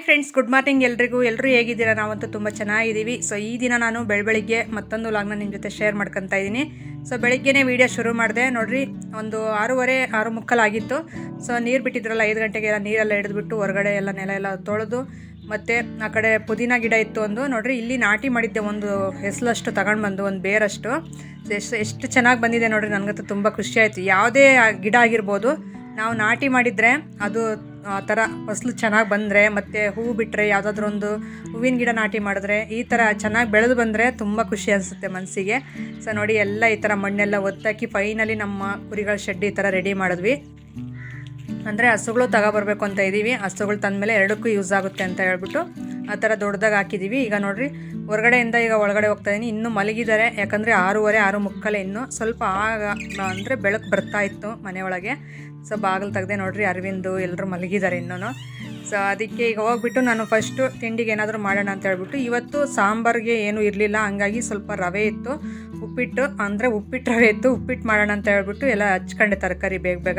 Hi friends, good morning ಎಲ್ರಿಗೂ. ಎಲ್ಲರೂ ಹೇಗಿದ್ದೀರಾ? ನಾವಂತೂ ತುಂಬ ಚೆನ್ನಾಗಿದ್ದೀವಿ. ಸೊ ಈ ದಿನ ನಾನು ಬೆಳಗ್ಗೆ ಮತ್ತೊಂದು ವ್ಲಾಗ್ನ ನಿಮ್ಮ ಜೊತೆ ಶೇರ್ ಮಾಡ್ಕೊತಾ ಇದ್ದೀನಿ. ಸೊ ಬೆಳಗ್ಗೆನೇ ವೀಡಿಯೋ ಶುರು ಮಾಡಿದೆ ನೋಡ್ರಿ. ಒಂದು 6:30 6:30 ಆಗಿತ್ತು. ಸೊ ನೀರು ಬಿಟ್ಟಿದ್ರಲ್ಲ 5 ಗಂಟೆಗೆಲ್ಲ ನೀರೆಲ್ಲ ಹಿಡಿದ್ಬಿಟ್ಟು ಹೊರಗಡೆ ಎಲ್ಲ ನೆಲ ಎಲ್ಲ ತೊಳೆದು, ಮತ್ತು ಆ ಕಡೆ ಪುದೀನ ಗಿಡ ಇತ್ತು ಒಂದು ನೋಡ್ರಿ. ಇಲ್ಲಿ ನಾಟಿ ಮಾಡಿದ್ದೆ, ಒಂದು ಹೆಸಲಷ್ಟು ತಗೊಂಡು ಬಂದು, ಒಂದು ಬೇರಷ್ಟು. ಎಷ್ಟು ಚೆನ್ನಾಗಿ ಬಂದಿದೆ ನೋಡ್ರಿ. ನನಗಂತೂ ತುಂಬ ಖುಷಿ ಆಯಿತು. ಯಾವುದೇ ಗಿಡ ಆಗಿರ್ಬೋದು, ನಾವು ನಾಟಿ ಮಾಡಿದರೆ ಅದು ಆ ಥರ ಫಸಲು ಚೆನ್ನಾಗಿ ಬಂದರೆ, ಮತ್ತು ಹೂವು ಬಿಟ್ಟರೆ, ಯಾವುದಾದ್ರೂ ಒಂದು ಹೂವಿನ ಗಿಡ ನಾಟಿ ಮಾಡಿದ್ರೆ ಈ ಥರ ಚೆನ್ನಾಗಿ ಬೆಳೆದು ಬಂದರೆ ತುಂಬ ಖುಷಿ ಅನಿಸುತ್ತೆ ಮನಸ್ಸಿಗೆ. ಸೊ ನೋಡಿ, ಎಲ್ಲ ಈ ಥರ ಮಣ್ಣೆಲ್ಲ ಒತ್ತಾಕಿ ಫೈನಲಿ ನಮ್ಮ ಕುರಿಗಳ ಶೆಡ್ ಈ ಥರ ರೆಡಿ ಮಾಡಿದ್ವಿ. ಅಂದರೆ ಹಸುಗಳು ತಗೊಬರ್ಬೇಕು ಅಂತ ಇದ್ದೀವಿ. ಹಸುಗಳು ತಂದಮೇಲೆ ಎರಡಕ್ಕೂ ಯೂಸ್ ಆಗುತ್ತೆ ಅಂತ ಹೇಳ್ಬಿಟ್ಟು ಆ ಥರ ದೊಡ್ಡದಾಗಿ ಹಾಕಿದ್ದೀವಿ. ಈಗ ನೋಡಿರಿ, ಹೊರಗಡೆಯಿಂದ ಈಗ ಒಳಗಡೆ ಹೋಗ್ತಾಯಿದ್ದೀನಿ. ಇನ್ನೂ ಮಲಗಿದ್ದಾರೆ, ಯಾಕಂದರೆ 6:30 6:30 ಇನ್ನೂ ಸ್ವಲ್ಪ ಅಂದರೆ ಬೆಳಕು ಬರ್ತಾ ಇತ್ತು ಮನೆಯೊಳಗೆ. ಸೊ ಬಾಗಿಲು ತೆಗೆದೆ ನೋಡಿರಿ, ಅರವಿಂದು ಎಲ್ಲರೂ ಮಲಗಿದ್ದಾರೆ ಇನ್ನೂ. ಸೊ ಅದಕ್ಕೆ ಈಗ ಹೋಗ್ಬಿಟ್ಟು ನಾನು ಫಸ್ಟು ತಿಂಡಿಗೆ ಏನಾದರೂ ಮಾಡೋಣ ಅಂತ ಹೇಳ್ಬಿಟ್ಟು, ಇವತ್ತು ಸಾಂಬಾರಿಗೆ ಏನೂ ಇರಲಿಲ್ಲ, ಹಂಗಾಗಿ ಸ್ವಲ್ಪ ರವೆ ಇತ್ತು, ಉಪ್ಪಿಟ್ಟು ರವೆ ಇತ್ತು, ಉಪ್ಪಿಟ್ಟು ಮಾಡೋಣ ಅಂತ ಹೇಳ್ಬಿಟ್ಟು ಎಲ್ಲ ಹಚ್ಕೊಂಡೆ ತರಕಾರಿ ಬೇಗ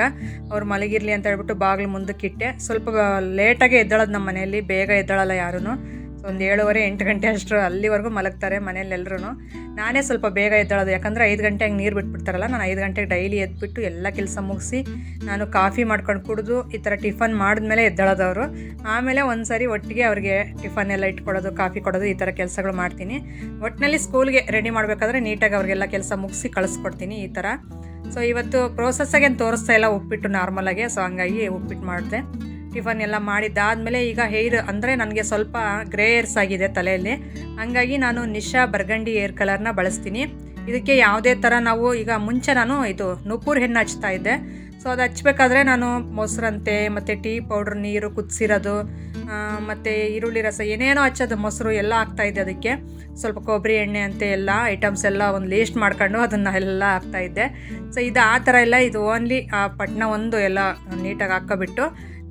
ಅವ್ರು ಮಲಗಿರಲಿ ಅಂತ ಹೇಳ್ಬಿಟ್ಟು ಬಾಗಿಲು ಮುಂದಕ್ಕಿಟ್ಟೆ. ಸ್ವಲ್ಪ ಲೇಟಾಗೆ ಎದ್ದೇಳೋದು ನಮ್ಮ ಮನೆಯಲ್ಲಿ, ಬೇಗ ಎದ್ದೇಳಲ್ಲ ಯಾರೂ. ಸೊ ಒಂದು 7:30 8 ಗಂಟೆ ಅಷ್ಟು ಅಲ್ಲಿವರೆಗೂ ಮಲಗ್ತಾರೆ ಮನೇಲಿ ಎಲ್ಲರೂ. ನಾನೇ ಸ್ವಲ್ಪ ಬೇಗ ಎದ್ದೇಳೋದು, ಯಾಕಂದರೆ 5 ಗಂಟೆಗೆ ನೀರು ಬಿಟ್ಬಿಡ್ತಾರಲ್ಲ. ನಾನು 5 ಗಂಟೆಗೆ ಡೈಲಿ ಎದ್ಬಿಟ್ಟು ಎಲ್ಲ ಕೆಲಸ ಮುಗಿಸಿ ನಾನು ಕಾಫಿ ಮಾಡ್ಕೊಂಡು ಕುಡಿದು ಈ ಥರ ಟಿಫನ್ ಮಾಡಿದ್ಮೇಲೆ ಎದ್ದೇಳೋದವರು. ಆಮೇಲೆ ಒಂದು ಸಾರಿ ಒಟ್ಟಿಗೆ ಅವ್ರಿಗೆ ಟಿಫನ್ ಎಲ್ಲ ಇಟ್ಕೊಡೋದು, ಕಾಫಿ ಕೊಡೋದು, ಈ ಥರ ಕೆಲಸಗಳು ಮಾಡ್ತೀನಿ. ಒಟ್ಟಿನಲ್ಲಿ ಸ್ಕೂಲ್ಗೆ ರೆಡಿ ಮಾಡಬೇಕಾದ್ರೆ ನೀಟಾಗಿ ಅವ್ರಿಗೆಲ್ಲ ಕೆಲಸ ಮುಗಿಸಿ ಕಳಿಸ್ಕೊಡ್ತೀನಿ ಈ ಥರ. ಸೊ ಇವತ್ತು ಪ್ರೋಸೆಸ್ಸಾಗೇನು ತೋರಿಸ್ತಾ ಇಲ್ಲ, ಉಪ್ಪಿಟ್ಟು ನಾರ್ಮಲಾಗೆ. ಸೊ ಹಂಗಾಗಿ ಉಪ್ಪಿಟ್ಟು ಮಾಡಿದೆ. ಟಿಫನ್ ಎಲ್ಲ ಮಾಡಿದ್ದಾದಮೇಲೆ ಈಗ ಹೇರ್ ಅಂದರೆ ನನಗೆ ಸ್ವಲ್ಪ ಗ್ರೇ ಹೇರ್ಸ್ ಆಗಿದೆ ತಲೆಯಲ್ಲಿ, ಹಂಗಾಗಿ ನಾನು ನಿಶಾ ಬರ್ಗಂಡಿ ಹೇರ್ ಕಲರ್ನ ಬಳಸ್ತೀನಿ. ಇದಕ್ಕೆ ಯಾವುದೇ ಥರ ನಾವು ಈಗ ಮುಂಚೆ ನಾನು ಇದು ನುಪೂರ್ ಹೆಣ್ಣು ಹಚ್ತಾ ಇದ್ದೆ. ಸೊ ಅದು ಹಚ್ಬೇಕಾದ್ರೆ ನಾನು ಮೊಸರಂತೆ ಮತ್ತು ಟೀ ಪೌಡ್ರ್, ನೀರು ಕುದಿಸಿರೋದು, ಮತ್ತು ಈರುಳ್ಳಿ ರಸ, ಏನೇನೋ ಹಚ್ಚೋದು, ಮೊಸರು ಎಲ್ಲ ಹಾಕ್ತಾಯಿದ್ದೆ. ಅದಕ್ಕೆ ಸ್ವಲ್ಪ ಕೊಬ್ಬರಿ ಎಣ್ಣೆ ಅಂತೆ ಎಲ್ಲ ಐಟಮ್ಸ್ ಎಲ್ಲ ಒಂದು ಲೀಸ್ಟ್ ಮಾಡ್ಕೊಂಡು ಅದನ್ನು ಎಲ್ಲ ಹಾಕ್ತಾಯಿದ್ದೆ. ಸೊ ಇದು ಆ ಥರ ಇಲ್ಲ, ಇದು ಓನ್ಲಿ ಆ ಪಟ್ನ ಒಂದು ಎಲ್ಲ ನೀಟಾಗಿ ಹಾಕ್ಕೊಬಿಟ್ಟು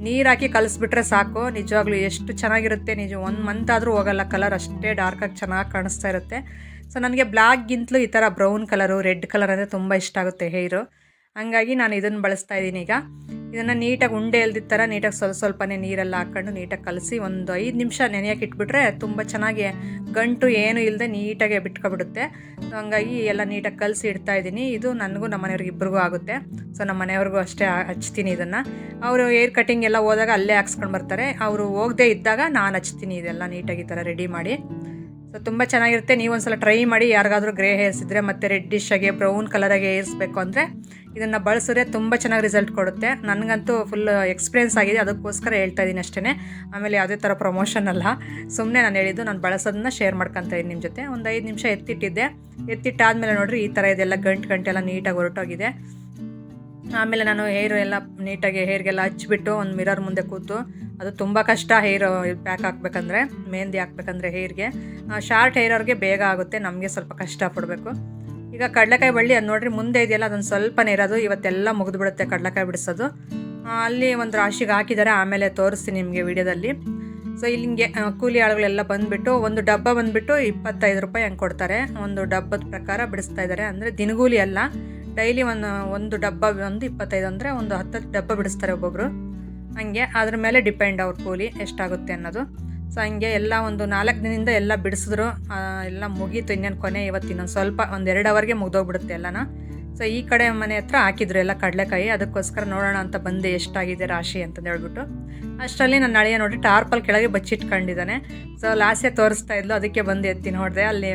ನೀರು ಹಾಕಿ ಕಲಿಸ್ಬಿಟ್ರೆ ಸಾಕು. ನಿಜವಾಗ್ಲೂ ಎಷ್ಟು ಚೆನ್ನಾಗಿರುತ್ತೆ. ನಿಜ 1 ಮಂತ್ ಆದರೂ ಹೋಗಲ್ಲ, ಕಲರ್ ಅಷ್ಟೇ ಡಾರ್ಕಾಗಿ ಚೆನ್ನಾಗಿ ಕಾಣಿಸ್ತಾ ಇರುತ್ತೆ. ಸೊ ನನಗೆ ಬ್ಲ್ಯಾಕ್ಗಿಂತಲೂ ಈ ಥರ ಬ್ರೌನ್ ಕಲರು, ರೆಡ್ ಕಲರ್ ಅಂದರೆ ತುಂಬ ಇಷ್ಟ ಆಗುತ್ತೆ ಹೇರು. ಹಂಗಾಗಿ ನಾನು ಇದನ್ನು ಬಳಸ್ತಾ ಇದ್ದೀನಿ. ಈಗ ಇದನ್ನು ನೀಟಾಗಿ ಉಂಡೆ ಎಲ್ದಿದ್ದ ಥರ ನೀಟಾಗಿ ಸ್ವಲ್ಪನೇ ನೀರೆಲ್ಲ ಹಾಕ್ಕೊಂಡು ನೀಟಾಗಿ ಕಲಸಿ ಒಂದು 5 ನಿಮಿಷ ನೆನೆಯೋಕೆ ಇಟ್ಬಿಟ್ರೆ ತುಂಬ ಚೆನ್ನಾಗಿ ಗಂಟು ಏನು ಇಲ್ಲದೆ ನೀಟಾಗೆ ಬಿಟ್ಕೊಬಿಡುತ್ತೆ. ಹಂಗಾಗಿ ಎಲ್ಲ ನೀಟಾಗಿ ಕಲಸಿ ಇಡ್ತಾ ಇದ್ದೀನಿ. ಇದು ನನಗೂ ನಮ್ಮ ಮನೆಯವ್ರಿಗೆ ಇಬ್ಬರಿಗೂ ಆಗುತ್ತೆ. ಸೊ ನಮ್ಮ ಮನೆಯವ್ರಿಗೂ ಅಷ್ಟೇ ಹಚ್ತೀನಿ ಇದನ್ನು. ಅವರು ಏರ್ ಕಟಿಂಗ್ ಎಲ್ಲ ಹೋದಾಗ ಅಲ್ಲೇ ಹಾಕ್ಸ್ಕೊಂಡು ಬರ್ತಾರೆ, ಅವರು ಹೋಗದೇ ಇದ್ದಾಗ ನಾನು ಹಚ್ತೀನಿ ಇದೆಲ್ಲ ನೀಟಾಗಿ ಈ ಥರ ರೆಡಿ ಮಾಡಿ. ಸೊ ತುಂಬ ಚೆನ್ನಾಗಿರುತ್ತೆ. ನೀವು ಒಂದು ಸಲ ಟ್ರೈ ಮಾಡಿ. ಯಾರಿಗಾದರೂ ಗ್ರೇ ಹೇರ್ಸ್ ಇದ್ದರೆ ಮತ್ತು ರೆಡ್ಡಿಶಾಗೆ ಬ್ರೌನ್ ಕಲರಾಗೆ ಹೇರ್ಸ್ಬೇಕು ಅಂದರೆ ಇದನ್ನು ಬಳಸಿದ್ರೆ ತುಂಬ ಚೆನ್ನಾಗಿ ರಿಸಲ್ಟ್ ಕೊಡುತ್ತೆ. ನನಗಂತೂ ಫುಲ್ ಎಕ್ಸ್ಪೀರಿಯೆನ್ಸ್ ಆಗಿದೆ, ಅದಕ್ಕೋಸ್ಕರ ಹೇಳ್ತಾ ಇದ್ದೀನಿ ಅಷ್ಟೇ. ಆಮೇಲೆ ಯಾವುದೇ ಥರ ಪ್ರಮೋಷನ್ ಅಲ್ಲ, ಸುಮ್ಮನೆ ನಾನು ಹೇಳಿದ್ದು, ನಾನು ಬಳಸೋದನ್ನ ಶೇರ್ ಮಾಡ್ಕೊತಾ ಇದ್ದೀನಿ ನಿಮ್ಮ ಜೊತೆ. ಒಂದು 5 ನಿಮಿಷ ಎತ್ತಿಟ್ಟಿದ್ದೆ. ಎತ್ತಿಟ್ಟಾದಮೇಲೆ ನೋಡಿರಿ ಈ ಥರ ಇದೆಲ್ಲ ಗಂಟೆಲ್ಲ ನೀಟಾಗಿ ಹೊರಟೋಗಿದೆ. ಆಮೇಲೆ ನಾನು ಹೇರು ಎಲ್ಲ ನೀಟಾಗಿ ಹೇರ್ಗೆಲ್ಲ ಹಚ್ಬಿಟ್ಟು ಒಂದು ಮಿರರ್ ಮುಂದೆ ಕೂತು, ಅದು ತುಂಬ ಕಷ್ಟ ಹೇರು ಪ್ಯಾಕ್ ಹಾಕ್ಬೇಕಂದ್ರೆ, ಮೆಹಂದಿ ಹಾಕ್ಬೇಕಂದ್ರೆ ಹೇರ್ಗೆ. ಶಾರ್ಟ್ ಹೇರ್ ಅವ್ರಿಗೆ ಬೇಗ ಆಗುತ್ತೆ, ನಮಗೆ ಸ್ವಲ್ಪ ಕಷ್ಟಪಡಬೇಕು. ಈಗ ಕಡಲೆಕಾಯಿ ಬಳ್ಳಿ ಅದು ನೋಡಿರಿ ಮುಂದೆ ಇದೆಯಲ್ಲ, ಅದೊಂದು ಸ್ವಲ್ಪನೇ ಇರೋದು. ಇವತ್ತೆಲ್ಲ ಮುಗಿದ್ಬಿಡುತ್ತೆ ಕಡಲೆಕಾಯಿ ಬಿಡಿಸೋದು. ಅಲ್ಲಿ ಒಂದು ರಾಶಿಗೆ ಹಾಕಿದ್ದಾರೆ, ಆಮೇಲೆ ತೋರಿಸ್ತೀನಿ ನಿಮಗೆ ವಿಡಿಯೋದಲ್ಲಿ. ಸೊ ಇಲ್ಲಿಗೆ ಕೂಲಿ ಆಳುಗಳೆಲ್ಲ ಬಂದುಬಿಟ್ಟು ಒಂದು ಡಬ್ಬ ಬಂದುಬಿಟ್ಟು 25 ರೂಪಾಯಿ ಹಂಗೆ ಕೊಡ್ತಾರೆ. ಒಂದು ಡಬ್ಬದ ಪ್ರಕಾರ ಬಿಡಿಸ್ತಾ ಇದ್ದಾರೆ, ಅಂದರೆ ದಿನಗೂಲಿ ಅಲ್ಲ, ಡೈಲಿ ಒಂದು ಡಬ್ಬ ಒಂದು 25 ಅಂದರೆ ಒಂದು 10 ಡಬ್ಬ ಬಿಡಿಸ್ತಾರೆ ಒಬ್ಬೊಬ್ಬರು. ಹಂಗೆ ಅದ್ರ ಮೇಲೆ ಡಿಪೆಂಡ್ ಅವ್ರ ಕೂಲಿ ಎಷ್ಟಾಗುತ್ತೆ ಅನ್ನೋದು. ಸೊ ಹಂಗೆ ಎಲ್ಲ ಒಂದು 4 ದಿನದಿಂದ ಎಲ್ಲ ಬಿಡಿಸಿದ್ರು, ಎಲ್ಲ ಮುಗೀತು. ಇನ್ನೇನು ಕೊನೆ ಇವತ್ತು ಇನ್ನೊಂದು ಸ್ವಲ್ಪ ಒಂದು 2 ಅವರ್ಗೆ ಮುಗ್ದೋಗ್ಬಿಡುತ್ತೆ ಎಲ್ಲನ. ಸೊ ಈ ಕಡೆ ಮನೆ ಹತ್ರ ಹಾಕಿದ್ರು ಎಲ್ಲ ಕಡಲೆಕಾಯಿ, ಅದಕ್ಕೋಸ್ಕರ ನೋಡೋಣ ಅಂತ ಬಂದೆ ಎಷ್ಟಾಗಿದೆ ರಾಶಿ ಅಂತಂದು ಹೇಳ್ಬಿಟ್ಟು. ಅಷ್ಟರಲ್ಲಿ ನನ್ನ ಅಳಿಯ ನೋಡಿ ಟಾರ್ಪಲ್ ಕೆಳಗೆ ಬಚ್ಚಿಟ್ಕೊಂಡಿದ್ದಾನೆ. ಸೊ ಲಾಸ್ಯ ತೋರಿಸ್ತಾ ಇದ್ಲು, ಅದಕ್ಕೆ ಬಂದು ಎತ್ತಿ ನೋಡಿದೆ. ಅಲ್ಲಿ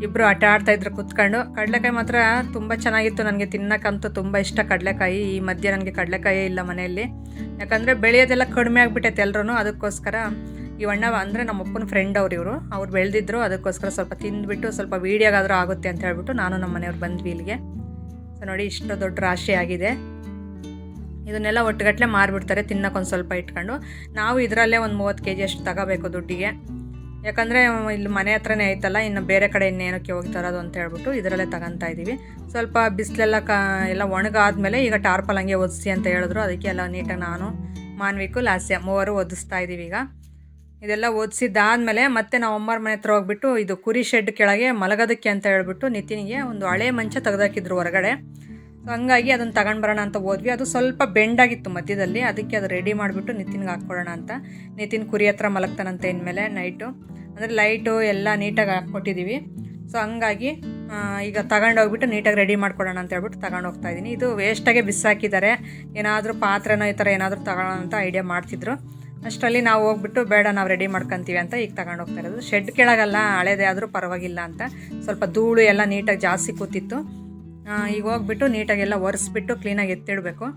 ಇಬ್ಬರು ಆಟ ಆಡ್ತಾಯಿದ್ರು ಕೂತ್ಕೊಂಡು. ಕಡಲೆಕಾಯಿ ಮಾತ್ರ ತುಂಬ ಚೆನ್ನಾಗಿತ್ತು, ನನಗೆ ತಿನ್ನೋಕ್ಕಂತೂ ತುಂಬ ಇಷ್ಟ ಕಡಲೆಕಾಯಿ. ಈ ಮಧ್ಯೆ ನನಗೆ ಕಡಲೆಕಾಯೇ ಇಲ್ಲ ಮನೆಯಲ್ಲಿ, ಯಾಕಂದರೆ ಬೆಳೆಯೋದೆಲ್ಲ ಕಡಿಮೆ ಆಗಿಬಿಟ್ಟೈತೆ ಎಲ್ಲರೂ. ಅದಕ್ಕೋಸ್ಕರ ಈ ಅಣ್ಣ ಅಂದರೆ ನಮ್ಮ ಅಪ್ಪನ ಫ್ರೆಂಡ್ ಅವ್ರು ಬೆಳೆದಿದ್ರು, ಅದಕ್ಕೋಸ್ಕರ ಸ್ವಲ್ಪ ತಿಂದುಬಿಟ್ಟು ಸ್ವಲ್ಪ ವೀಡಿಯೋಗಾದರೂ ಆಗುತ್ತೆ ಅಂತ ಹೇಳ್ಬಿಟ್ಟು ನಾನು ನಮ್ಮ ಮನೆಯವ್ರು ಬಂದ್ವಿ ಇಲ್ಲಿಗೆ. ಸೊ ನೋಡಿ ಇಷ್ಟು ದೊಡ್ಡ ರಾಶಿ ಆಗಿದೆ. ಇದನ್ನೆಲ್ಲ ಒಟ್ಟುಗಟ್ಟಲೆ ಮಾರಿಬಿಡ್ತಾರೆ, ತಿನ್ನೋಕ್ಕೊಂದು ಸ್ವಲ್ಪ ಇಟ್ಕೊಂಡು. ನಾವು ಇದರಲ್ಲೇ ಒಂದು 30 kg ಅಷ್ಟು ತಗೋಬೇಕು ದುಡ್ಡಿಗೆ, ಯಾಕಂದರೆ ಇಲ್ಲಿ ಮನೆ ಹತ್ರನೇ ಐತಲ್ಲ, ಇನ್ನು ಬೇರೆ ಕಡೆ ಇನ್ನೇನಕ್ಕೆ ಹೋಗ್ತಾರೋದು ಅಂತ ಹೇಳ್ಬಿಟ್ಟು ಇದರಲ್ಲೇ ತಗೊತಾ ಇದ್ದೀವಿ. ಸ್ವಲ್ಪ ಬಿಸಿಲೆಲ್ಲ ಎಲ್ಲ ಒಣಗಾದ್ಮೇಲೆ ಈಗ ಟಾರ್ಪಲ್ ಹಂಗೆ ಒದಿಸಿ ಅಂತ ಹೇಳಿದ್ರು, ಅದಕ್ಕೆ ಎಲ್ಲ ನೀಟಾಗಿ ನಾನು, ಮಾನ್ವಿಕು, ಲಾಸ್ಯ ಮೂವರು ಒದಿಸ್ತಾ ಇದ್ದೀವಿ. ಈಗ ಇದೆಲ್ಲ ಓದಿಸಿದ್ದಾದಮೇಲೆ ಮತ್ತೆ ನಾವು ಅಮ್ಮರ ಮನೆ ಹತ್ರ ಹೋಗ್ಬಿಟ್ಟು ಇದು ಕುರಿ ಶೆಡ್ ಕೆಳಗೆ ಮಲಗೋದಕ್ಕೆ ಅಂತ ಹೇಳ್ಬಿಟ್ಟು ನಿತಿನಿಗೆ ಒಂದು ಹಳೆ ಮಂಚ ತೆಗೆದಾಕಿದ್ರು ಹೊರಗಡೆ. ಸೊ ಹಂಗಾಗಿ ಅದನ್ನು ತಗೊಂಡು ಬರೋಣ ಅಂತ ಹೋದ್ವಿ. ಅದು ಸ್ವಲ್ಪ ಬೆಂಡಾಗಿತ್ತು ಮಧ್ಯದಲ್ಲಿ, ಅದಕ್ಕೆ ಅದು ರೆಡಿ ಮಾಡಿಬಿಟ್ಟು ನಿತಿನ್ಗೆ ಹಾಕ್ಕೊಡೋಣ ಅಂತ. ನಿತಿನ್ ಕುರಿ ಹತ್ರ ಮಲಗ್ತಾನಂತೆ ಇನ್ಮೇಲೆ ನೈಟು, ಅಂದರೆ ಲೈಟು ಎಲ್ಲ ನೀಟಾಗಿ ಹಾಕ್ಕೊಟ್ಟಿದ್ದೀವಿ. ಸೊ ಹಂಗಾಗಿ ಈಗ ತಗೊಂಡೋಗ್ಬಿಟ್ಟು ನೀಟಾಗಿ ರೆಡಿ ಮಾಡ್ಕೊಡೋಣ ಅಂತ ಹೇಳ್ಬಿಟ್ಟು ತಗೊಂಡು ಹೋಗ್ತಾಯಿದ್ದೀನಿ. ಇದು ವೇಸ್ಟಾಗೆ ಬಿಸಾಕಿದ್ದಾರೆ, ಏನಾದರೂ ಪಾತ್ರೆನೋ ಈ ಥರ ಏನಾದರೂ ತಗೊಳ್ಳೋಣ ಅಂತ ಐಡಿಯಾ ಮಾಡ್ತಿದ್ರು. ಅಷ್ಟರಲ್ಲಿ ನಾವು ಹೋಗ್ಬಿಟ್ಟು ಬೇಡ ನಾವು ರೆಡಿ ಮಾಡ್ಕೊತೀವಿ ಅಂತ ಈಗ ತಗೊಂಡು ಹೋಗ್ತಾ ಇರೋದು. ಶೆಡ್ ಕೆಳಗಲ್ಲ, ಹಳೇದೇ ಆದರೂ ಪರವಾಗಿಲ್ಲ ಅಂತ, ಸ್ವಲ್ಪ ಧೂಳು ಎಲ್ಲ ನೀಟಾಗಿ ಜಾಸ್ತಿ ಕೂತಿತ್ತು. ಈಗ ಹೋಗ್ಬಿಟ್ಟು ನೀಟಾಗೆಲ್ಲ ಒರೆಸ್ಬಿಟ್ಟು ಕ್ಲೀನಾಗಿ ಎತ್ತಿಡಬೇಕು.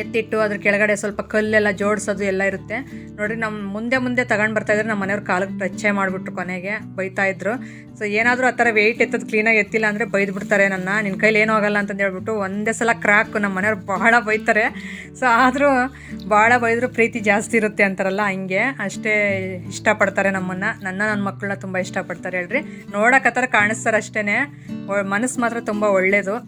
ಎತ್ತಿಟ್ಟು ಅದ್ರ ಕೆಳಗಡೆ ಸ್ವಲ್ಪ ಕಲ್ಲೆಲ್ಲ ಜೋಡಿಸೋದು ಎಲ್ಲ ಇರುತ್ತೆ ನೋಡಿರಿ. ನಮ್ಮ ಮುಂದೆ ತಗೊಂಡು ಬರ್ತಾಯಿದ್ರೆ ನಮ್ಮ ಮನೆಯವ್ರ ಕಾಲಕ್ಕೆ ಟಚ್ಚೇ ಮಾಡಿಬಿಟ್ರು, ಕೊನೆಗೆ ಬೈತಾಯಿದ್ರು. ಸೊ ಏನಾದರೂ ಆ ಥರ ವೆಯ್ಟ್ ಎತ್ತೋದು ಕ್ಲೀನಾಗಿ ಎತ್ತಿಲ್ಲ ಅಂದರೆ ಬೈದ್ಬಿಡ್ತಾರೆ ನಿನ್ನ ಕೈಲಿ ಏನೂ ಆಗೋಲ್ಲ ಅಂತಂದು ಹೇಳ್ಬಿಟ್ಟು ಒಂದೇ ಸಲ ಕ್ರಾಕ್ ನಮ್ಮ ಮನೆಯವ್ರು ಭಾಳ ಬೈತಾರೆ. ಸೊ ಆದರೂ ಭಾಳ ಬೈದರೂ ಪ್ರೀತಿ ಜಾಸ್ತಿ ಇರುತ್ತೆ ಅಂತಾರಲ್ಲ, ಹಂಗೆ ಅಷ್ಟೇ ಇಷ್ಟಪಡ್ತಾರೆ ನಮ್ಮನ್ನು. ನನ್ನ ಮಕ್ಕಳನ್ನ ತುಂಬ ಇಷ್ಟಪಡ್ತಾರೆ ಹೇಳ್ರಿ. ನೋಡೋಕೆ ಆ ಥರ ಕಾಣಿಸ್ತಾರೆ ಅಷ್ಟೇ, ಮನಸ್ಸು ಮಾತ್ರ ತುಂಬ ಒಳ್ಳೆಯದು.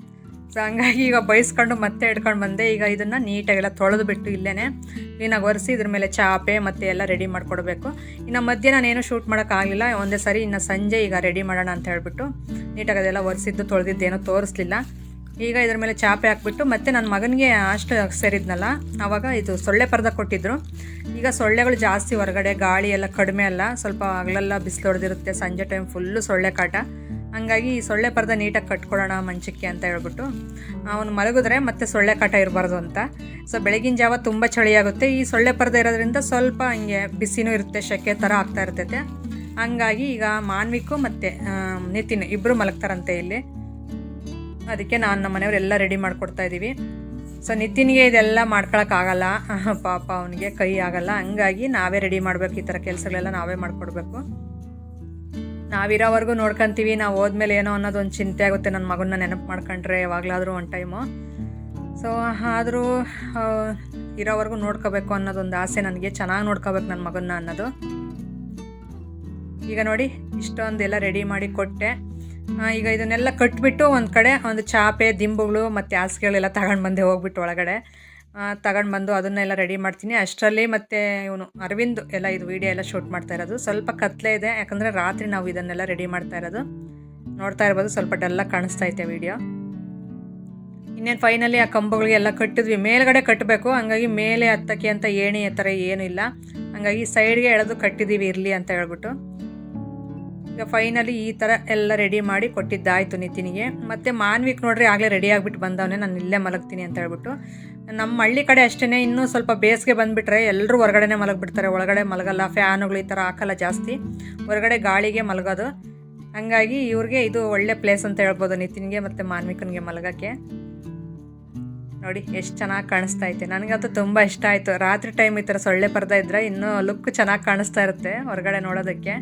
ಸೊ ಹಂಗಾಗಿ ಈಗ ಬೈಸ್ಕೊಂಡು ಮತ್ತೆ ಹಿಡ್ಕೊಂಡು ಬಂದೆ. ಈಗ ಇದನ್ನು ನೀಟಾಗೆಲ್ಲ ತೊಳೆದು ಬಿಟ್ಟು ಇಲ್ಲೇ ಕ್ಲೀನಾಗಿ ಒರೆಸಿ ಇದ್ರ ಮೇಲೆ ಚಾಪೆ ಮತ್ತು ಎಲ್ಲ ರೆಡಿ ಮಾಡಿಕೊಡ್ಬೇಕು. ಇನ್ನು ಮಧ್ಯೆ ನಾನೇನು ಶೂಟ್ ಮಾಡೋಕ್ಕಾಗಲಿಲ್ಲ, ಒಂದೇ ಸಾರಿ ಇನ್ನು ಸಂಜೆ ಈಗ ರೆಡಿ ಮಾಡೋಣ ಅಂತ ಹೇಳ್ಬಿಟ್ಟು ನೀಟಾಗಿ ಅದೆಲ್ಲ ಒರೆಸಿದ್ದು ತೊಳೆದಿದ್ದೇನೋ ತೋರಿಸ್ಲಿಲ್ಲ. ಈಗ ಇದ್ರ ಮೇಲೆ ಚಾಪೆ ಹಾಕ್ಬಿಟ್ಟು ಮತ್ತು ನನ್ನ ಮಗನಿಗೆ ಅಷ್ಟು ಸೇರಿದ್ನಲ್ಲ, ಆವಾಗ ಇದು ಸೊಳ್ಳೆ ಪರ್ದ ಕೊಟ್ಟಿದ್ದರು. ಈಗ ಸೊಳ್ಳೆಗಳು ಜಾಸ್ತಿ ಹೊರಗಡೆ, ಗಾಳಿ ಎಲ್ಲ ಕಡಿಮೆ ಅಲ್ಲ, ಸ್ವಲ್ಪ ಹಗಲೆಲ್ಲ ಬಿಸಿಲು ಹೊಡೆದಿರುತ್ತೆ, ಸಂಜೆ ಟೈಮ್ ಫುಲ್ಲು ಸೊಳ್ಳೆ ಕಾಟ. ಹಂಗಾಗಿ ಈ ಸೊಳ್ಳೆ ಪರ್ದ ನೀಟಾಗಿ ಕಟ್ಕೊಡೋಣ ಮಂಚಕ್ಕೆ ಅಂತ ಹೇಳ್ಬಿಟ್ಟು, ಅವನು ಮಲಗಿದ್ರೆ ಮತ್ತೆ ಸೊಳ್ಳೆ ಕಾಟ ಇರಬಾರ್ದು ಅಂತ. ಸೊ ಬೆಳಗಿನ ಜಾವ ತುಂಬ ಚಳಿಯಾಗುತ್ತೆ, ಈ ಸೊಳ್ಳೆ ಪರ್ದ ಇರೋದ್ರಿಂದ ಸ್ವಲ್ಪ ಹಿಂಗೆ ಬಿಸಿನೂ ಇರುತ್ತೆ, ಸೆಕೆ ಥರ ಆಗ್ತಾ ಇರ್ತೈತೆ. ಹಂಗಾಗಿ ಈಗ ಮಾನ್ವಿಕು ಮತ್ತು ನಿತಿನ್ ಇಬ್ಬರು ಮಲಗ್ತಾರಂತೆ ಇಲ್ಲಿ. ಅದಕ್ಕೆ ನಾನು ನಮ್ಮ ಮನೆಯವರೆಲ್ಲ ರೆಡಿ ಮಾಡಿಕೊಡ್ತಾಯಿದ್ದೀವಿ. ಸೊ ನಿತಿನ್ಗೆ ಇದೆಲ್ಲ ಮಾಡ್ಕೊಳಕ್ಕಾಗಲ್ಲ, ಪಾಪ ಅವನಿಗೆ ಕೈ ಆಗಲ್ಲ. ಹಂಗಾಗಿ ನಾವೇ ರೆಡಿ ಮಾಡಬೇಕು, ಈ ಥರ ಕೆಲಸಗಳೆಲ್ಲ ನಾವೇ ಮಾಡಿಕೊಡ್ಬೇಕು. ನಾವಿರೋವರೆಗೂ ನೋಡ್ಕೊತೀವಿ, ನಾವು ಹೋದ್ಮೇಲೆ ಏನೋ ಅನ್ನೋದು ಒಂದು ಚಿಂತೆ ಆಗುತ್ತೆ, ನನ್ನ ಮಗನ್ನ ನೆನಪು ಮಾಡ್ಕೊಂಡ್ರೆ ಯಾವಾಗಲಾದರೂ ಒಂದು ಟೈಮು. ಸೊ ಆದರೂ ಇರೋವರೆಗೂ ನೋಡ್ಕೋಬೇಕು ಅನ್ನೋದೊಂದು ಆಸೆ ನನಗೆ, ಚೆನ್ನಾಗಿ ನೋಡ್ಕೋಬೇಕು ನನ್ನ ಮಗನ್ನ ಅನ್ನೋದು. ಈಗ ನೋಡಿ ಇಷ್ಟೊಂದೆಲ್ಲ ರೆಡಿ ಮಾಡಿ ಕೊಟ್ಟೆ. ಈಗ ಇದನ್ನೆಲ್ಲ ಕಟ್ಬಿಟ್ಟು ಒಂದು ಕಡೆ ಒಂದು ಚಾಪೆ, ದಿಂಬುಗಳು ಮತ್ತು ಹಾಸಿಗೆಗಳೆಲ್ಲ ತಗೊಂಡು ಬಂದೆ, ಹೋಗ್ಬಿಟ್ಟು ಒಳಗಡೆ ತಗೊಂಡು ಬಂದು ಅದನ್ನೆಲ್ಲ ರೆಡಿ ಮಾಡ್ತೀನಿ. ಅಷ್ಟರಲ್ಲಿ ಮತ್ತು ಇವನು ಅರವಿಂದ್ ಎಲ್ಲ ಇದು ವೀಡಿಯೋ ಎಲ್ಲ ಶೂಟ್ ಮಾಡ್ತಾ ಇರೋದು. ಸ್ವಲ್ಪ ಕತ್ಲೆ ಇದೆ, ಯಾಕಂದರೆ ರಾತ್ರಿ ನಾವು ಇದನ್ನೆಲ್ಲ ರೆಡಿ ಮಾಡ್ತಾ ಇರೋದು. ನೋಡ್ತಾ ಇರ್ಬೋದು, ಸ್ವಲ್ಪ ಡಲ್ಲಾಗಿ ಕಾಣಿಸ್ತಾ ಐತೆ ವೀಡಿಯೋ. ಇನ್ನೇನು ಫೈನಲಿ ಆ ಕಂಬಗಳಿಗೆಲ್ಲ ಕಟ್ಟಿದ್ವಿ, ಮೇಲ್ಗಡೆ ಕಟ್ಟಬೇಕು. ಹಂಗಾಗಿ ಮೇಲೆ ಹತ್ತಕ್ಕೆ ಅಂತ ಏಣಿ ಆ ಥರ ಏನೂ ಇಲ್ಲ, ಹಂಗಾಗಿ ಸೈಡ್ಗೆ ಎಳೆದು ಕಟ್ಟಿದ್ದೀವಿ ಇರಲಿ ಅಂತ ಹೇಳ್ಬಿಟ್ಟು. ಈಗ ಫೈನಲಿ ಈ ಥರ ಎಲ್ಲ ರೆಡಿ ಮಾಡಿ ಕೊಟ್ಟಿದ್ದಾಯಿತು ನಿತಿನಿಗೆ. ಮತ್ತು ಮಾನ್ವಿಕ್ ನೋಡ್ರಿ ಆಗಲೇ ರೆಡಿ ಆಗಿಬಿಟ್ಟು ಬಂದವನೇ, ನಾನು ಇಲ್ಲೇ ಮಲಗ್ತೀನಿ ಅಂತ ಹೇಳ್ಬಿಟ್ಟು. ನಮ್ಮ ಹಳ್ಳಿ ಕಡೆ ಅಷ್ಟೇ, ಇನ್ನೂ ಸ್ವಲ್ಪ ಬೇಸಿಗೆ ಬಂದುಬಿಟ್ರೆ ಎಲ್ಲರೂ ಹೊರಗಡೆನೇ ಮಲಗಿಬಿಡ್ತಾರೆ, ಒಳಗಡೆ ಮಲಗಲ್ಲ, ಫ್ಯಾನುಗಳು ಈ ಥರ ಹಾಕಲ್ಲ ಜಾಸ್ತಿ, ಹೊರಗಡೆ ಗಾಳಿಗೆ ಮಲಗೋದು. ಹಂಗಾಗಿ ಇವ್ರಿಗೆ ಇದು ಒಳ್ಳೆ ಪ್ಲೇಸ್ ಅಂತ ಹೇಳ್ಬೋದು, ನಿತಿನ್ಗೆ ಮತ್ತು ಮಾನ್ವಿಕನಿಗೆ ಮಲಗೋಕ್ಕೆ. ನೋಡಿ ಎಷ್ಟು ಚೆನ್ನಾಗಿ ಕಾಣಿಸ್ತಾ ಐತೆ, ನನಗಂತೂ ತುಂಬ ಇಷ್ಟ ಆಯಿತು. ರಾತ್ರಿ ಟೈಮ್ ಈ ಥರ ಸೊಳ್ಳೆ ಪರ್ದ ಇದ್ದರೆ ಇನ್ನೂ ಲುಕ್ ಚೆನ್ನಾಗಿ ಕಾಣಿಸ್ತಾ ಇರುತ್ತೆ ಹೊರಗಡೆ ನೋಡೋದಕ್ಕೆ.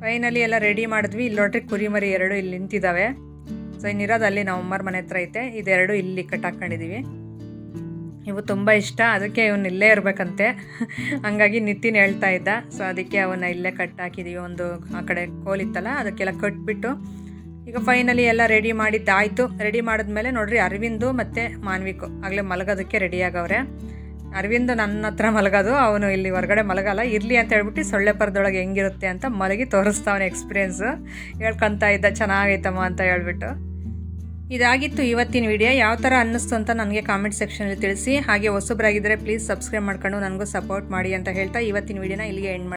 ಫೈನಲಿ ಎಲ್ಲ ರೆಡಿ ಮಾಡಿದ್ವಿ. ಇಲ್ಲಿ ನೋಡ್ರಿ ಕುರಿ ಮರಿ 2 ಇಲ್ಲಿ ನಿಂತಿದ್ದಾವೆ. ಸೊ ಇನ್ನಿರೋದು ಅಲ್ಲಿ ನಮ್ಮ ಅಮ್ಮರ ಮನೆ ಹತ್ರ ಐತೆ, ಇದೆರಡು ಇಲ್ಲಿ ಕಟ್ಟಾಕೊಂಡಿದ್ದೀವಿ. ಇವು ತುಂಬ ಇಷ್ಟ, ಅದಕ್ಕೆ ಇವನು ಇಲ್ಲೇ ಇರಬೇಕಂತೆ. ಹಂಗಾಗಿ ನಿತಿನ್ ಹೇಳ್ತಾ ಇದ್ದ. ಸೊ ಅದಕ್ಕೆ ಅವನ್ನ ಇಲ್ಲೇ ಕಟ್ಟಾಕಿದ್ದೀವಿ. ಒಂದು ಆ ಕಡೆ ಕೋಲಿತ್ತಲ್ಲ ಅದಕ್ಕೆಲ್ಲ ಕಟ್ಬಿಟ್ಟು ಈಗ ಫೈನಲಿ ಎಲ್ಲ ರೆಡಿ ಮಾಡಿದ್ದಾಯಿತು. ರೆಡಿ ಮಾಡಿದ್ಮೇಲೆ ನೋಡ್ರಿ ಅರವಿಂದು ಮತ್ತು ಮಾನ್ವಿಕು ಆಗಲೇ ಮಲಗೋದಕ್ಕೆ ರೆಡಿ ಆಗವ್ರೆ. ಅರವಿಂದ್ ನನ್ನ ಹತ್ರ ಮಲಗೋದು, ಅವನು ಇಲ್ಲಿ ಹೊರಗಡೆ ಮಲಗಲ್ಲ, ಇರಲಿ ಅಂತ ಹೇಳ್ಬಿಟ್ಟು ಸೊಳ್ಳೆ ಪರದೊಳಗೆ ಹೆಂಗಿರುತ್ತೆ ಅಂತ ಮಲಗಿ ತೋರಿಸ್ತಾವನೆ ಎಕ್ಸ್ಪೀರಿಯೆನ್ಸು. ಹೇಳ್ಕೊತಾ ಇದ್ದ ಚೆನ್ನಾಗೈತಮ್ಮ ಅಂತ ಹೇಳ್ಬಿಟ್ಟು. ಇದಾಗಿತ್ತು ಇವತ್ತಿನ ವಿಡಿಯೋ. ಯಾವ ಥರ ಅನ್ನಿಸ್ತು ಅಂತ ನನಗೆ ಕಾಮೆಂಟ್ ಸೆಕ್ಷನಲ್ಲಿ ತಿಳಿಸಿ. ಹಾಗೆ ಹೊಸಬರಾಗಿದ್ದರೆ ಪ್ಲೀಸ್ ಸಬ್ಸ್ಕ್ರೈಬ್ ಮಾಡ್ಕೊಂಡು ನನಗೂ ಸಪೋರ್ಟ್ ಮಾಡಿ ಅಂತ ಹೇಳ್ತಾ ಇವತ್ತಿನ ವಿಡಿಯೋನ ಇಲ್ಲಿಗೆ ಎಂಡ್ ಮಾಡಿ